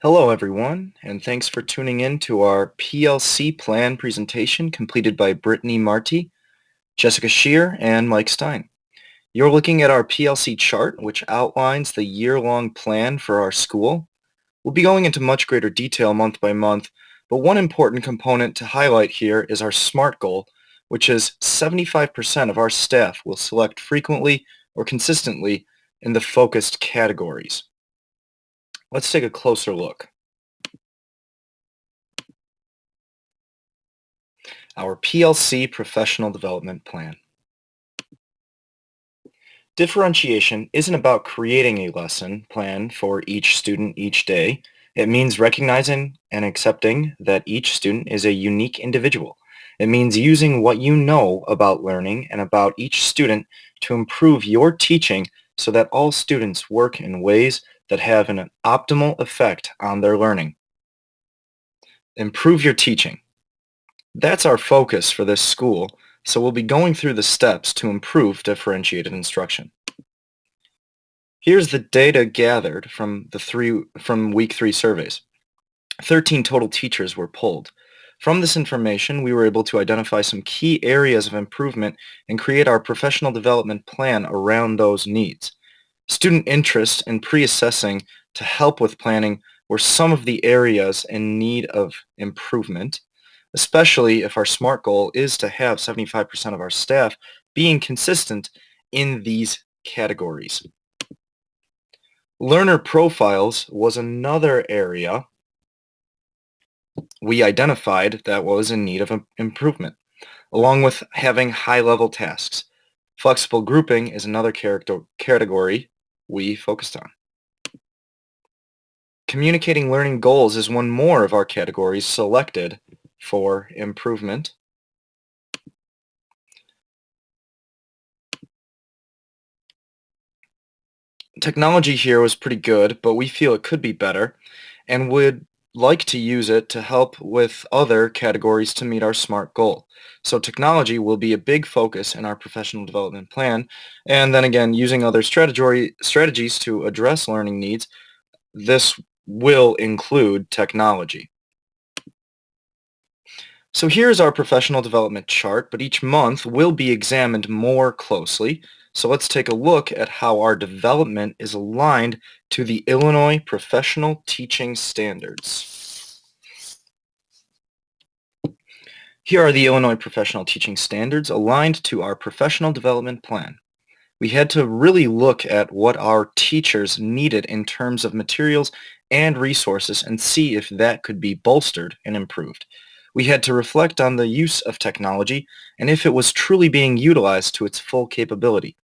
Hello everyone, and thanks for tuning in to our PLC plan presentation completed by Brittany Marty, Jessica Shear, and Mike Stein. You're looking at our PLC chart, which outlines the year-long plan for our school. We'll be going into much greater detail month by month, but one important component to highlight here is our SMART goal, which is 75% of our staff will select frequently or consistently in the focused categories. Let's take a closer look. Our PLC Professional Development Plan. Differentiation isn't about creating a lesson plan for each student each day. It means recognizing and accepting that each student is a unique individual. It means using what you know about learning and about each student to improve your teaching so that all students work in ways that have an optimal effect on their learning. Improve your teaching. That's our focus for this school, so we'll be going through the steps to improve differentiated instruction. Here's the data gathered from week 3 surveys. 13 total teachers were polled. From this information, we were able to identify some key areas of improvement and create our professional development plan around those needs. Student interest in pre-assessing to help with planning were some of the areas in need of improvement, especially if our SMART goal is to have 75% of our staff being consistent in these categories. Learner profiles was another area we identified that was in need of improvement, along with having high-level tasks. Flexible grouping is another category we focused on. Communicating learning goals is one more of our categories selected for improvement. Technology here was pretty good, but we feel it could be better and would like to use it to help with other categories to meet our SMART goal. So technology will be a big focus in our professional development plan, and then again, using other strategies to address learning needs, this will include technology. So here's our professional development chart, but each month will be examined more closely. So let's take a look at how our development is aligned to the Illinois Professional Teaching Standards. Here are the Illinois Professional Teaching Standards aligned to our professional development plan. We had to really look at what our teachers needed in terms of materials and resources and see if that could be bolstered and improved. We had to reflect on the use of technology and if it was truly being utilized to its full capability,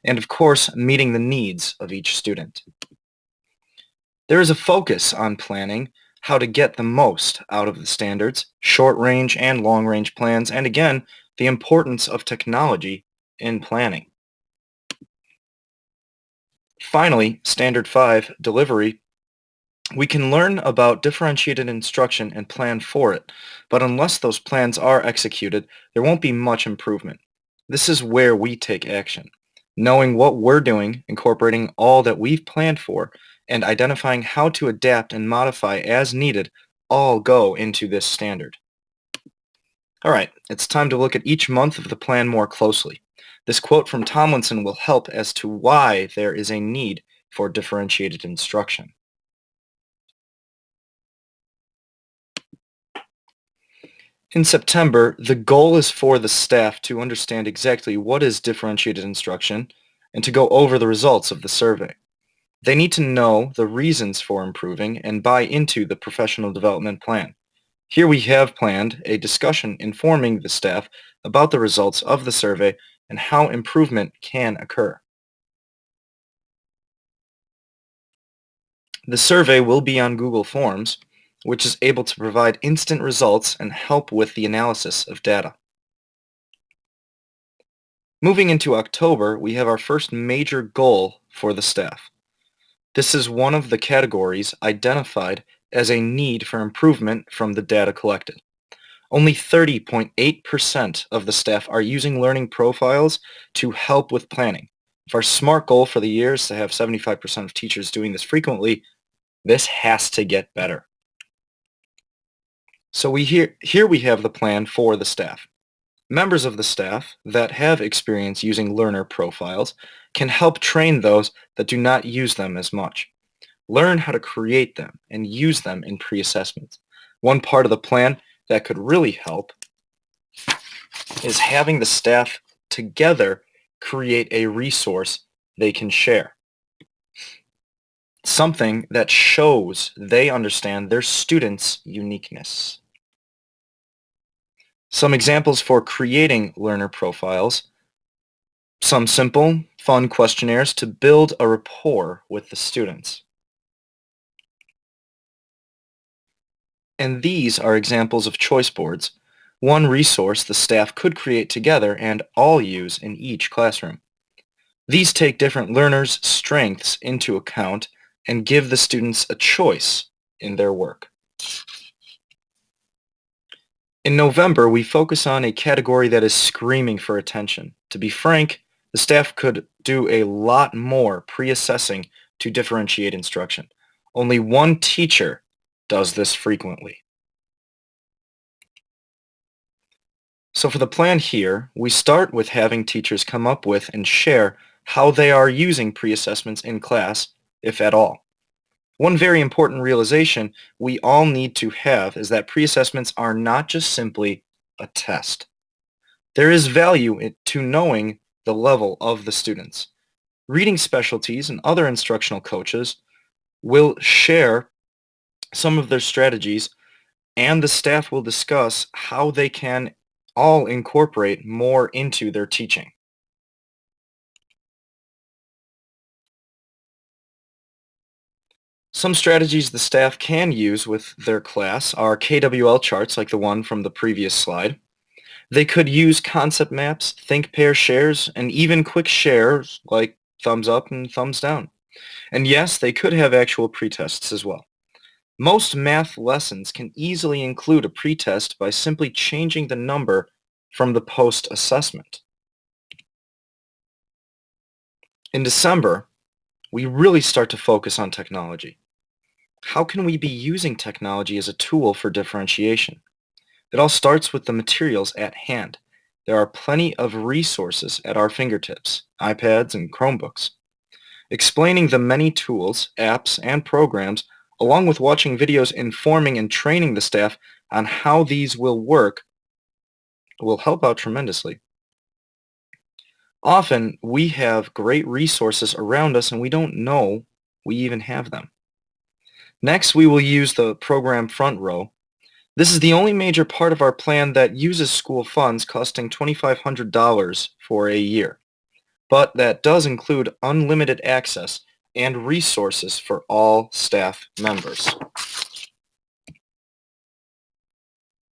and of course, meeting the needs of each student. There is a focus on planning how to get the most out of the standards, short-range and long-range plans, and again, the importance of technology in planning. Finally, Standard 5, delivery. We can learn about differentiated instruction and plan for it, but unless those plans are executed, there won't be much improvement. This is where we take action. Knowing what we're doing, incorporating all that we've planned for, and identifying how to adapt and modify as needed all go into this standard. Alright, it's time to look at each month of the plan more closely. This quote from Tomlinson will help as to why there is a need for differentiated instruction. In September, the goal is for the staff to understand exactly what is differentiated instruction and to go over the results of the survey. They need to know the reasons for improving and buy into the professional development plan. Here we have planned a discussion informing the staff about the results of the survey and how improvement can occur. The survey will be on Google Forms, which is able to provide instant results and help with the analysis of data. Moving into October, we have our first major goal for the staff. This is one of the categories identified as a need for improvement from the data collected. Only 30.8% of the staff are using learning profiles to help with planning. If our SMART goal for the year is to have 75% of teachers doing this frequently, This has to get better. So here we have the plan for the staff. Members of the staff that have experience using learner profiles can help train those that do not use them as much. Learn how to create them and use them in pre-assessments. One part of the plan that could really help is having the staff together create a resource they can share. Something that shows they understand their students' uniqueness. Some examples for creating learner profiles. Some simple, fun questionnaires to build a rapport with the students. And these are examples of choice boards, one resource the staff could create together and all use in each classroom. These take different learners' strengths into account and give the students a choice in their work. In November, we focus on a category that is screaming for attention. To be frank, the staff could do a lot more pre-assessing to differentiate instruction. Only one teacher does this frequently. So for the plan here, we start with having teachers come up with and share how they are using pre-assessments in class, if at all. One very important realization we all need to have is that pre-assessments are not just simply a test. There is value to knowing the level of the students. Reading specialties and other instructional coaches will share some of their strategies, and the staff will discuss how they can all incorporate more into their teaching. Some strategies the staff can use with their class are KWL charts like the one from the previous slide. They could use concept maps, think pair shares, and even quick shares like thumbs up and thumbs down. And yes, they could have actual pretests as well. Most math lessons can easily include a pretest by simply changing the number from the post-assessment. In December, we really start to focus on technology. How can we be using technology as a tool for differentiation? It all starts with the materials at hand. There are plenty of resources at our fingertips, iPads and Chromebooks. Explaining the many tools, apps, and programs, along with watching videos informing and training the staff on how these will work, will help out tremendously. Often, we have great resources around us and we don't know we even have them. Next, we will use the program Front Row. This is the only major part of our plan that uses school funds costing $2,500 for a year, but that does include unlimited access and resources for all staff members.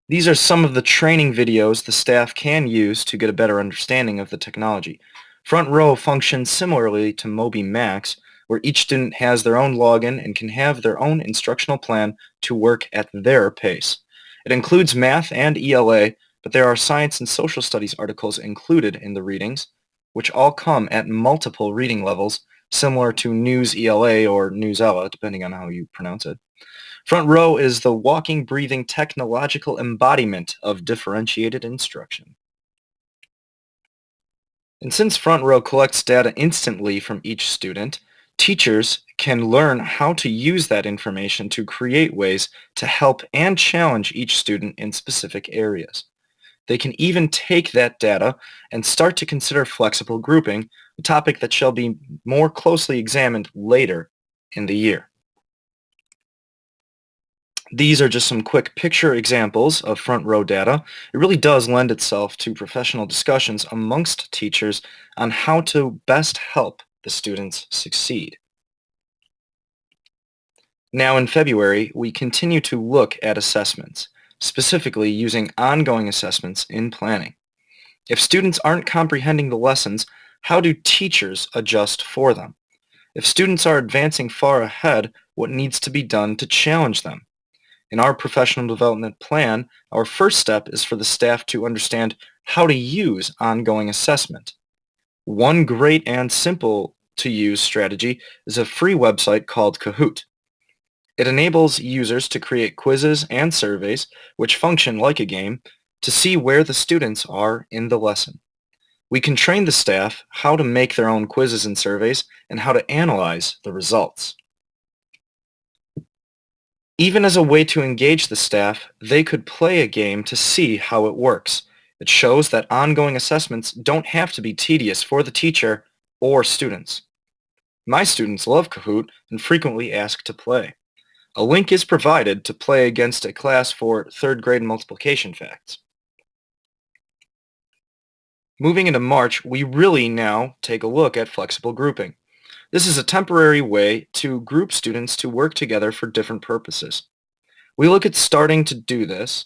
These are some of the training videos the staff can use to get a better understanding of the technology. Front Row functions similarly to Moby Max, where each student has their own login and can have their own instructional plan to work at their pace. It includes math and ELA, but there are science and social studies articles included in the readings, which all come at multiple reading levels, similar to News ELA or News Ella, depending on how you pronounce it. Front Row is the walking, breathing technological embodiment of differentiated instruction. And since Front Row collects data instantly from each student, teachers can learn how to use that information to create ways to help and challenge each student in specific areas. They can even take that data and start to consider flexible grouping, a topic that shall be more closely examined later in the year. These are just some quick picture examples of Front Row data. It really does lend itself to professional discussions amongst teachers on how to best help the students succeed. Now in February, we continue to look at assessments, specifically using ongoing assessments in planning. If students aren't comprehending the lessons, how do teachers adjust for them? If students are advancing far ahead, what needs to be done to challenge them? In our professional development plan, our first step is for the staff to understand how to use ongoing assessment. One great and simple to use strategy is a free website called Kahoot. It enables users to create quizzes and surveys, which function like a game, to see where the students are in the lesson. We can train the staff how to make their own quizzes and surveys and how to analyze the results. Even as a way to engage the staff, they could play a game to see how it works. It shows that ongoing assessments don't have to be tedious for the teacher or students. My students love Kahoot and frequently ask to play. A link is provided to play against a class for third grade multiplication facts. Moving into March, we really now take a look at flexible grouping. This is a temporary way to group students to work together for different purposes. We looked at starting to do this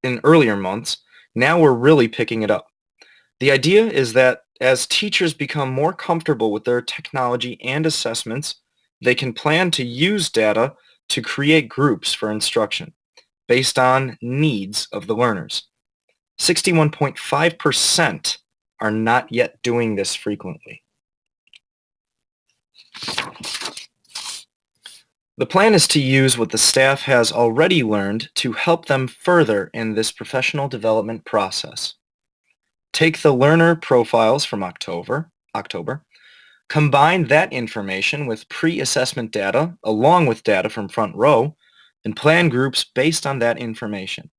in earlier months. Now we're really picking it up. The idea is that as teachers become more comfortable with their technology and assessments, they can plan to use data to create groups for instruction based on needs of the learners. 61.5% are not yet doing this frequently. The plan is to use what the staff has already learned to help them further in this professional development process. Take the learner profiles from October, combine that information with pre-assessment data along with data from Front Row, and plan groups based on that information.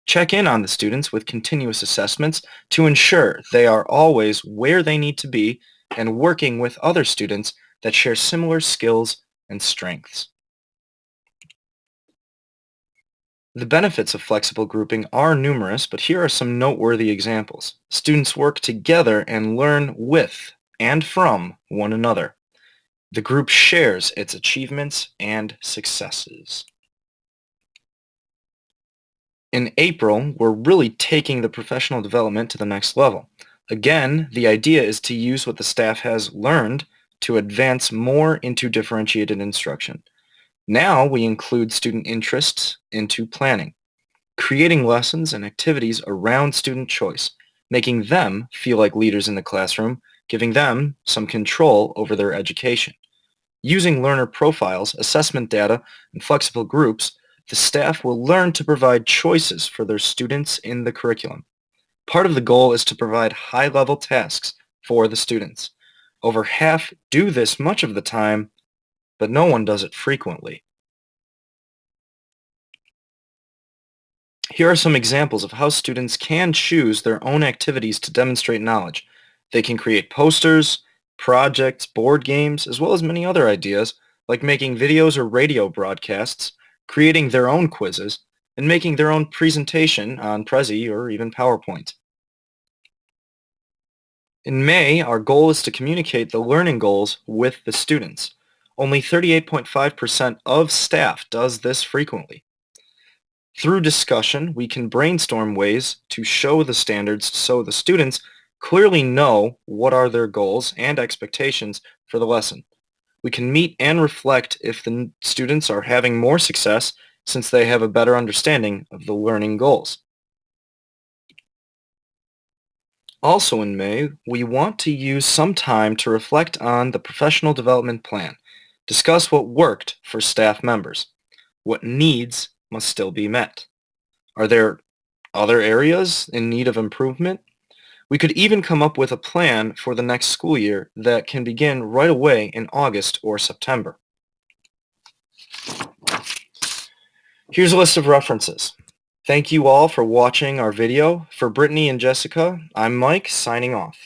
Check in on the students with continuous assessments to ensure they are always where they need to be and working with other students that share similar skills and strengths. The benefits of flexible grouping are numerous, but here are some noteworthy examples. Students work together and learn with and from one another. The group shares its achievements and successes. In April, we're really taking the professional development to the next level. Again, the idea is to use what the staff has learned to advance more into differentiated instruction. Now we include student interests into planning, creating lessons and activities around student choice, making them feel like leaders in the classroom, giving them some control over their education. Using learner profiles, assessment data, and flexible groups, the staff will learn to provide choices for their students in the curriculum. Part of the goal is to provide high-level tasks for the students. Over half do this much of the time, but no one does it frequently. Here are some examples of how students can choose their own activities to demonstrate knowledge. They can create posters, projects, board games, as well as many other ideas, like making videos or radio broadcasts, creating their own quizzes, and making their own presentation on Prezi or even PowerPoint. In May, our goal is to communicate the learning goals with the students. Only 38.5% of staff does this frequently. Through discussion, we can brainstorm ways to show the standards so the students clearly know what are their goals and expectations for the lesson. We can meet and reflect if the students are having more success since they have a better understanding of the learning goals. Also in May, we want to use some time to reflect on the professional development plan, discuss what worked for staff members, what needs must still be met. Are there other areas in need of improvement? We could even come up with a plan for the next school year that can begin right away in August or September. Here's a list of references. Thank you all for watching our video. For Brittany and Jessica, I'm Mike, signing off.